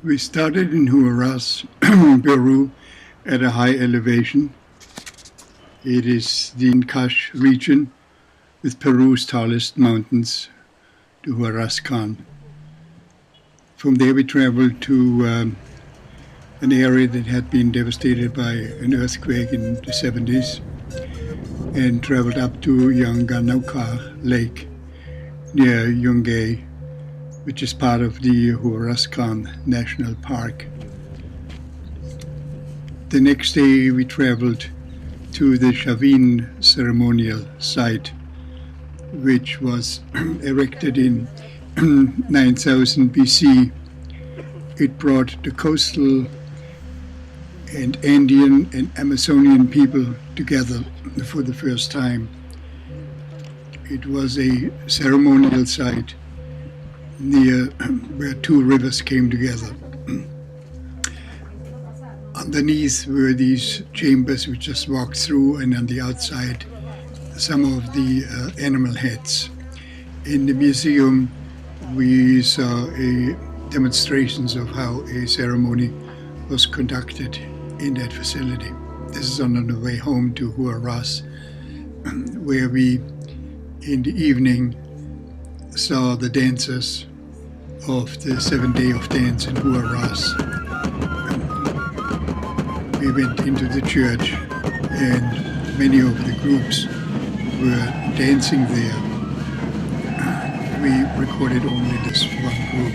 We started in Huaraz, Peru, at a high elevation. It is the Ancash region with Peru's tallest mountains, the Huaraz Khan. From there we traveled to an area that had been devastated by an earthquake in the 70s and traveled up to Yanganauka Lake near Yungay, which is part of the Huaraz Khan National Park. The next day we traveled to the Shavin ceremonial site, which was erected in 9000 BC. It brought the coastal and Andean and Amazonian people together for the first time. It was a ceremonial site near where two rivers came together. Underneath were these chambers we just walked through, and on the outside some of the animal heads. In the museum we saw demonstrations of how a ceremony was conducted in that facility. This is on the way home to Huaraz, where we in the evening saw the dancers of the 7th day of dance in Huaraz. We went into the church and many of the groups were dancing there. We recorded only this one group.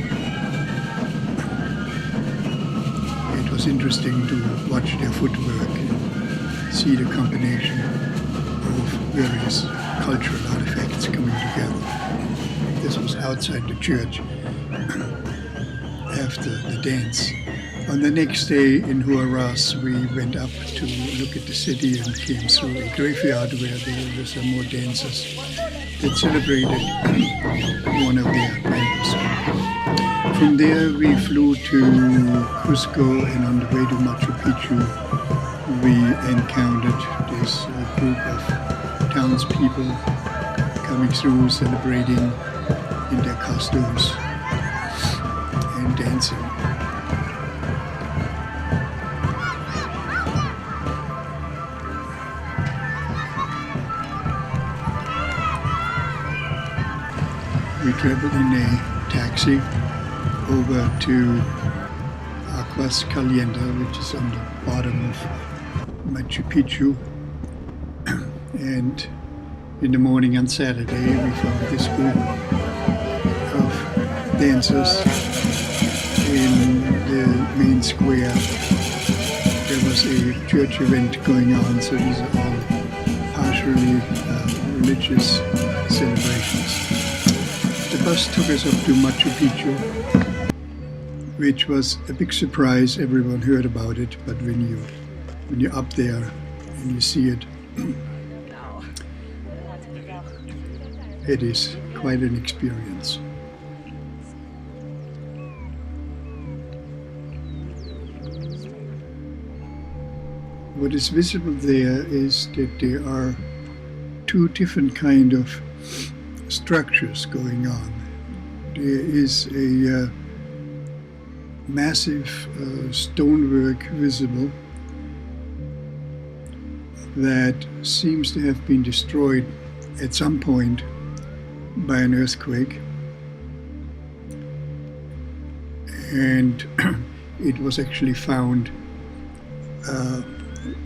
It was interesting to watch their footwork and see the combination of various cultural artifacts coming together. This was outside the church after the dance. On the next day in Huaraz, we went up to look at the city and came through a graveyard where there were some more dancers that celebrated one of their members. From there, we flew to Cusco, and on the way to Machu Picchu, we encountered this group of townspeople coming through, celebrating in their costumes and dancing. We traveled in a taxi over to Aguas Calientes, which is on the bottom of Machu Picchu. And in the morning on Saturday, we found this group of dancers in the main square. There was a church event going on, so these are all partially religious celebrations. The bus took us up to Machu Picchu, which was a big surprise. Everyone heard about it, but when you're up there and you see it, it is quite an experience. What is visible there is that there are two different kind of structures going on. There is a massive stonework visible that seems to have been destroyed at some point by an earthquake, and it was actually found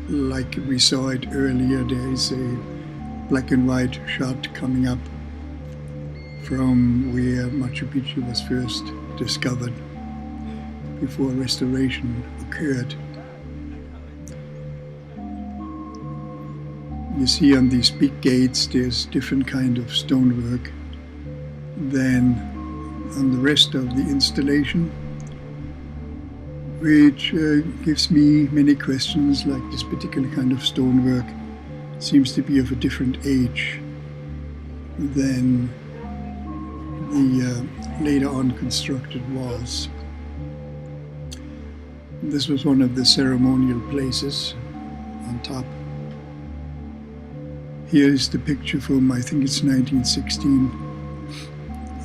like we saw it earlier. There is a black and white shot coming up from where Machu Picchu was first discovered before restoration occurred. You see on these big gates there's different kind of stonework than on the rest of the installation, which gives me many questions, like this particular kind of stonework seems to be of a different age than the later on constructed walls. This was one of the ceremonial places on top. Here is the picture from, I think it's 1916,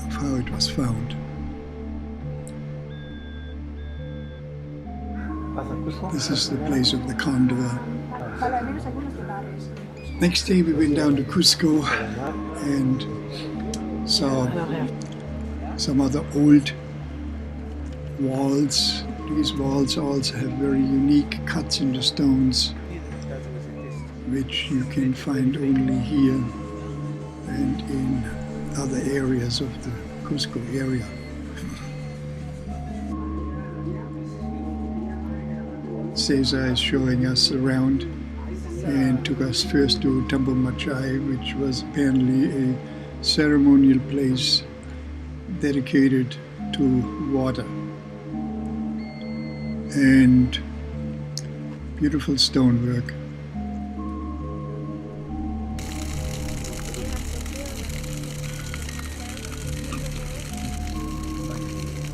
of how it was found. This is the place of the condor. Next day we went down to Cusco and saw some other old walls. These walls also have very unique cuts in the stones, which you can find only here and in other areas of the Cusco area. Cesar is showing us around and took us first to Tambo Machai, which was apparently a ceremonial place dedicated to water. And beautiful stonework.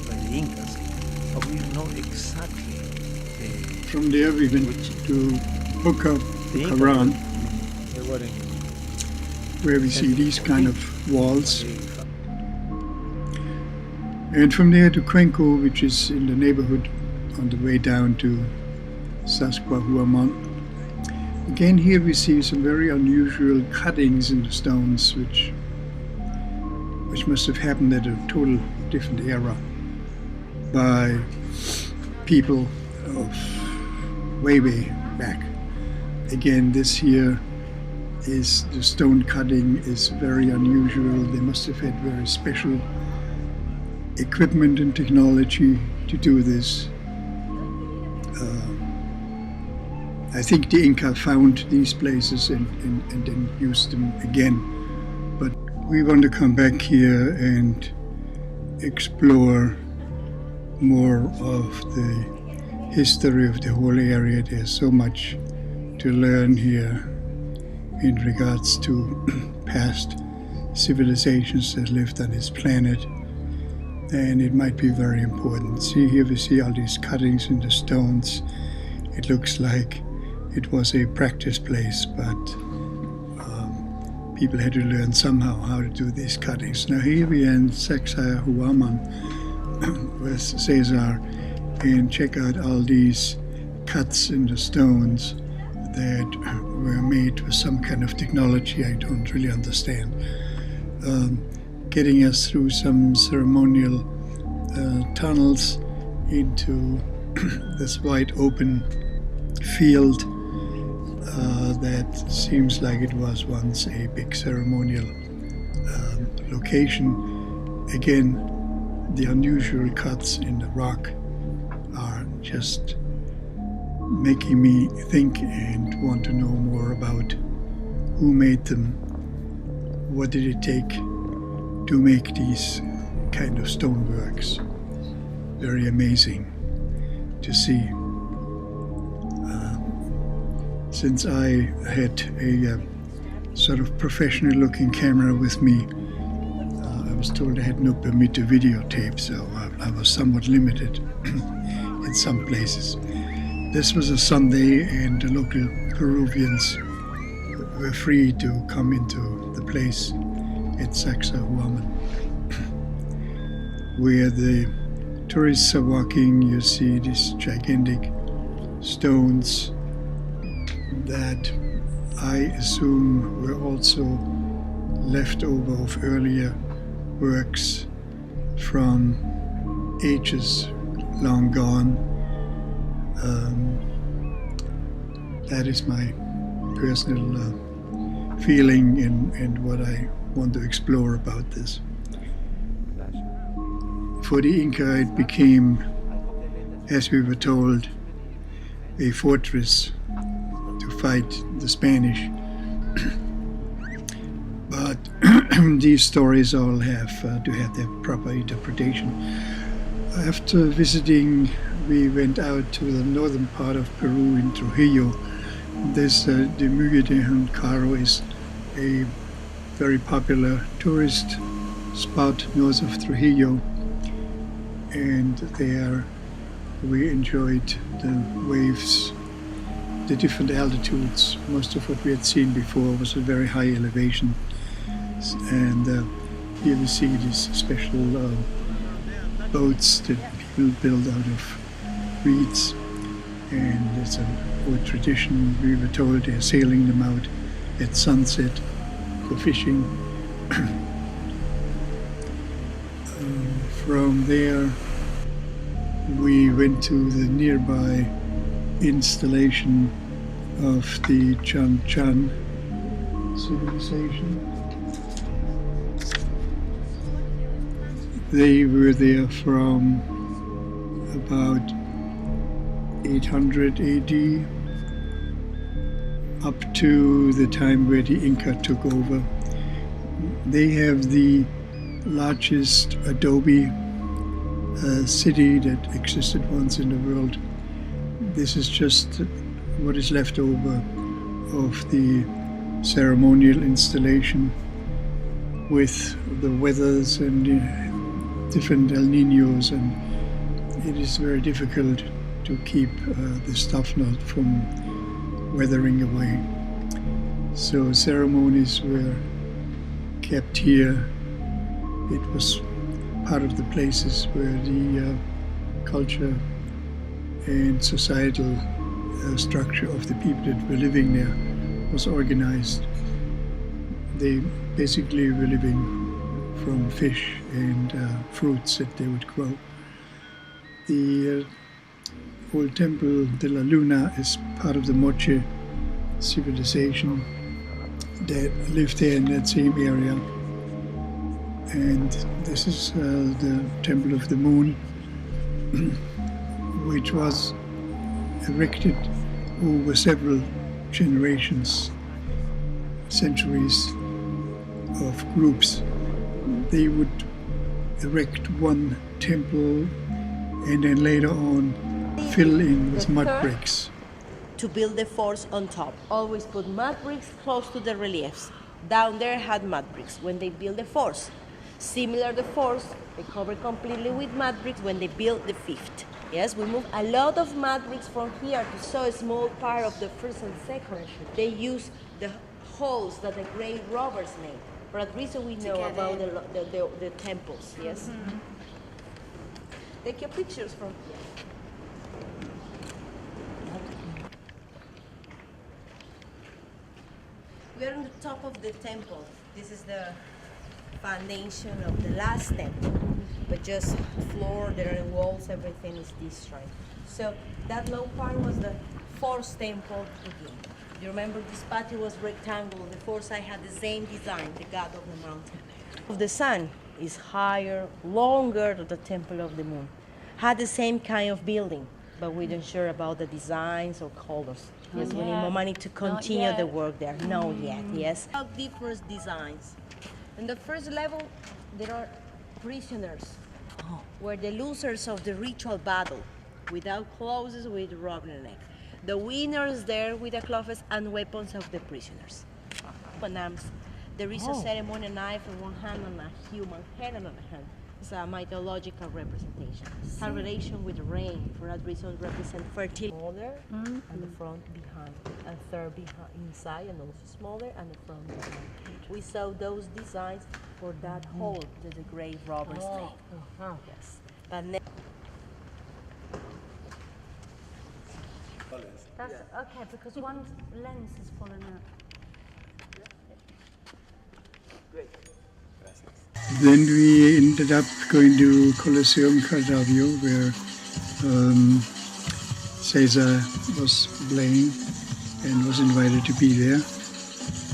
By the Incas, but we know exactly. From there we went to look up the Quran, where we see these kind of walls. And from there to Cuenco, which is in the neighborhood on the way down to Sacsayhuaman. Again, here we see some very unusual cuttings in the stones, which must have happened at a total different era by people of way back. Again, this here is the stone cutting is very unusual. They must have had very special equipment and technology to do this. I think the Inca found these places and then used them again. But we want to come back here and explore more of the history of the whole area. There's so much to learn here in regards to past civilizations that lived on this planet. And it might be very important. See, here we see all these cuttings in the stones. It looks like it was a practice place, but people had to learn somehow how to do these cuttings. Now here we are in Sacsayhuaman with Cesar, and check out all these cuts in the stones that were made with some kind of technology I don't really understand. Getting us through some ceremonial tunnels into this wide open field that seems like it was once a big ceremonial location. Again, the unusual cuts in the rock are just making me think and want to know more about who made them, what did it take to make these kind of stoneworks. Very amazing to see. Since I had a sort of professional looking camera with me, I was told I had no permit to videotape, so I was somewhat limited in some places. This was a Sunday and the local Peruvians were free to come into the place at Sacsayhuaman. Where the tourists are walking, you see these gigantic stones that I assume were also leftover of earlier works from ages long gone. That is my personal feeling and what I want to explore about this. For the Inca, it became, as we were told, a fortress to fight the Spanish. But these stories all have to have their proper interpretation. After visiting, we went out to the northern part of Peru in Trujillo. This the Muelle de Huancayo is a very popular tourist spot north of Trujillo, and there we enjoyed the waves, the different altitudes. Most of what we had seen before was a very high elevation, and here we see these special boats that people build out of reeds, And it's an old tradition. We were told they're sailing them out at sunset for fishing. From there, we went to the nearby installation of the Chan Chan civilization. They were there from about 800 AD up to the time where the Inca took over. They have the largest adobe city that existed once in the world. This is just what is left over of the ceremonial installation with the weathers and the different El Niños, and it is very difficult to keep the stuff not from weathering away. So ceremonies were kept here. It was part of the places where the culture and societal structure of the people that were living there was organized. They basically were living from fish and fruits that they would grow. The old Temple de la Luna is part of the Moche civilization that lived there in that same area. And this is the Temple of the Moon, which was erected over several generations, centuries of groups. They would erect one temple and then later on fill in with mud bricks. To build the forts on top. Always put mud bricks close to the reliefs. Down there had mud bricks when they built the forts. Similar the forts, they cover completely with mud bricks when they built the fifth. Yes, we moved a lot of mud bricks from here to so a small part of the first and second. They use the holes that the grave robbers made. For that reason we know about the temples, yes? Mm-hmm. Take your pictures from here. We are on the top of the temple. This is the foundation of the last temple. But just floor, there are walls, everything is destroyed. So that low part was the fourth temple again. You remember this patio was rectangle. The fourth side had the same design, the god of the mountain. Of the sun is higher, longer than the temple of the moon. Had the same kind of building, but we don't sure about the designs or colors. Yes, we need more money to continue the work there. Not yet, yes. Different designs. In the first level, there are prisoners, where the losers of the ritual battle, without clothes, with robbing neck. The winners there with the clothes and weapons of the prisoners. Panams. There is a ceremony, a knife in one hand and a human head in another hand. It's a mythological representation. It has relation with rain. For that reason, represent fertility. Smaller and the front behind, and third behind inside, and also smaller and the front behind. We saw those designs for that hole that the grave robbers made. Yes. But that's okay, because one lens is fallen out. Great. Then we ended up going to Colosseum Cardavio, where Caesar was playing and was invited to be there.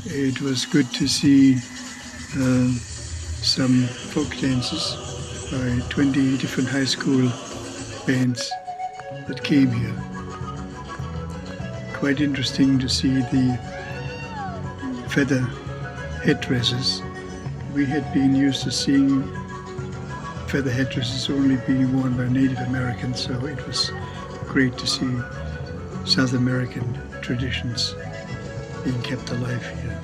It was good to see some folk dances by 20 different high school bands that came here. Quite interesting to see the feather headdresses. We had been used to seeing feather headdresses only being worn by Native Americans, so it was great to see South American traditions being kept alive here.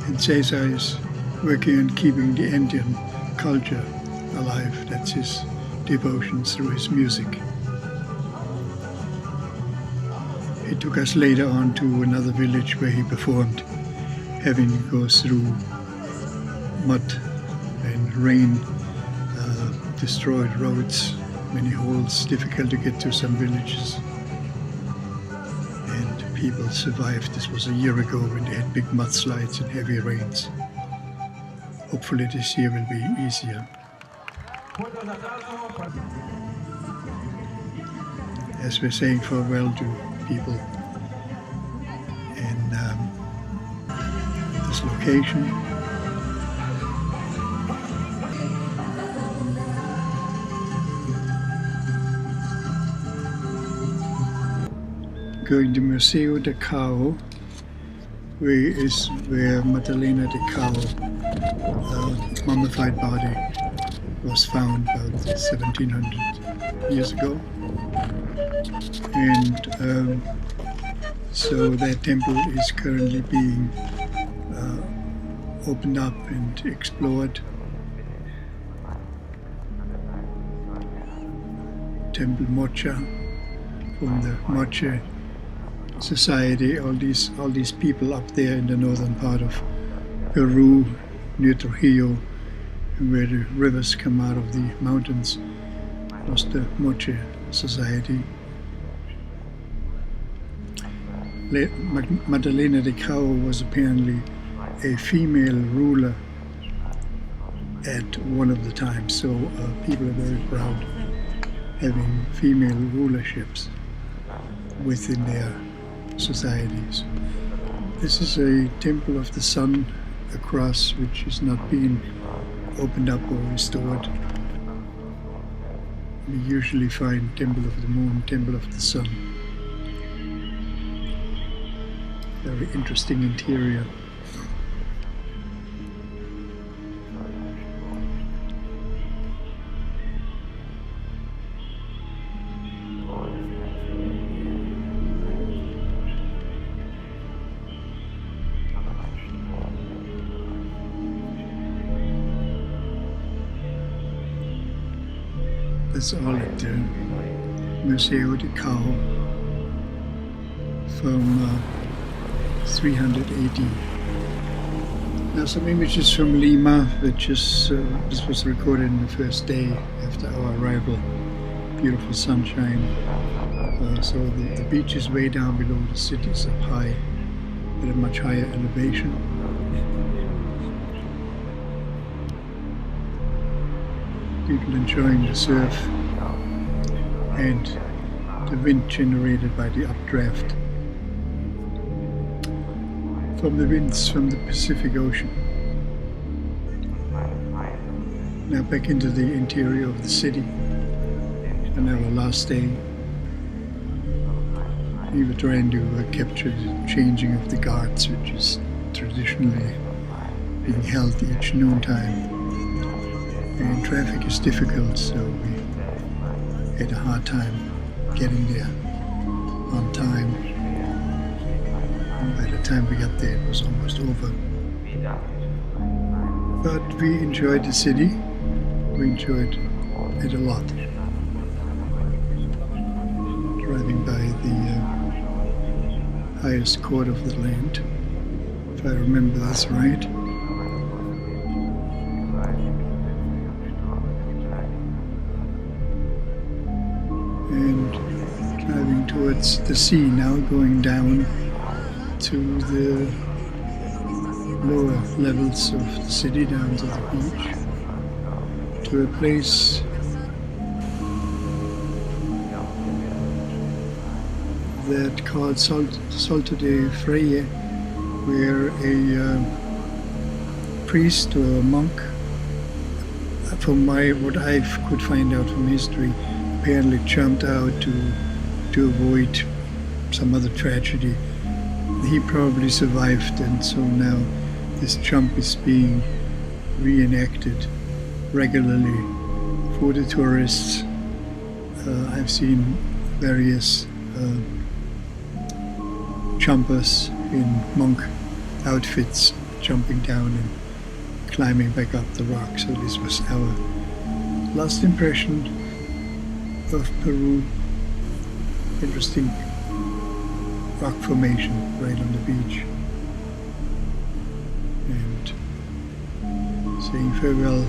And Cesar is working on keeping the Indian culture alive. That's his devotion through his music. He took us later on to another village where he performed, having to go through mud and rain destroyed roads, many holes, difficult to get to some villages. And people survived. This was a year ago when they had big mudslides and heavy rains. Hopefully this year will be easier. As we're saying farewell to people in this location. Going to Museo de Cao, where Madalena de Cao, mummified body, was found about 1700 years ago. And so that temple is currently being opened up and explored. Temple Mocha from the Moche Society, all these people up there in the northern part of Peru, near Trujillo, where the rivers come out of the mountains, was the Moche Society. Madalena de Cao was apparently a female ruler at one of the times, so people are very proud having female rulerships within their societies. This is a temple of the sun, a cross which is not being opened up or restored. We usually find temple of the moon, temple of the sun. Very interesting interior. That's all at the Museo de Cao from 300 AD. Now some images from Lima, which is this was recorded in the first day after our arrival. Beautiful sunshine. So the beach is way down below the city, is up high, at a much higher elevation. People enjoying the surf and the wind generated by the updraft from the winds from the Pacific Ocean. Now back into the interior of the city. On our last day, we were trying to capture the changing of the guards, which is traditionally being held each noontime. And traffic is difficult, so we had a hard time getting there on time. And by the time we got there, it was almost over. But we enjoyed the city. We enjoyed it a lot. Driving by the highest court of the land, if I remember this right. And driving towards the sea now, going down to the lower levels of the city, down to the beach, to a place that called Salto de Freie, where a priest or a monk, from what I could find out from history, apparently jumped out to avoid some other tragedy. He probably survived, and so now this jump is being reenacted regularly for the tourists. I've seen various jumpers in monk outfits jumping down and climbing back up the rock. So this was our last impression of Peru. Interesting rock formation right on the beach. And saying farewell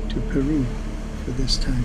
to Peru for this time.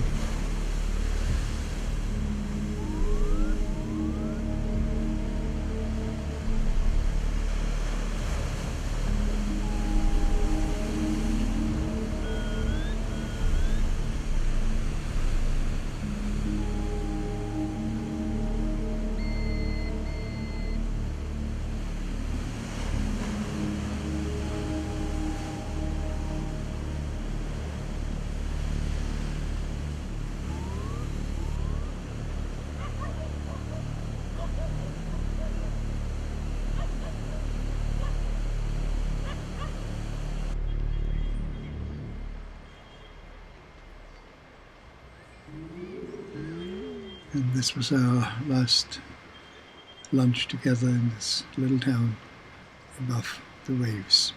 And this was our last lunch together in this little town above the waves.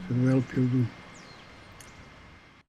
Farewell, Peru.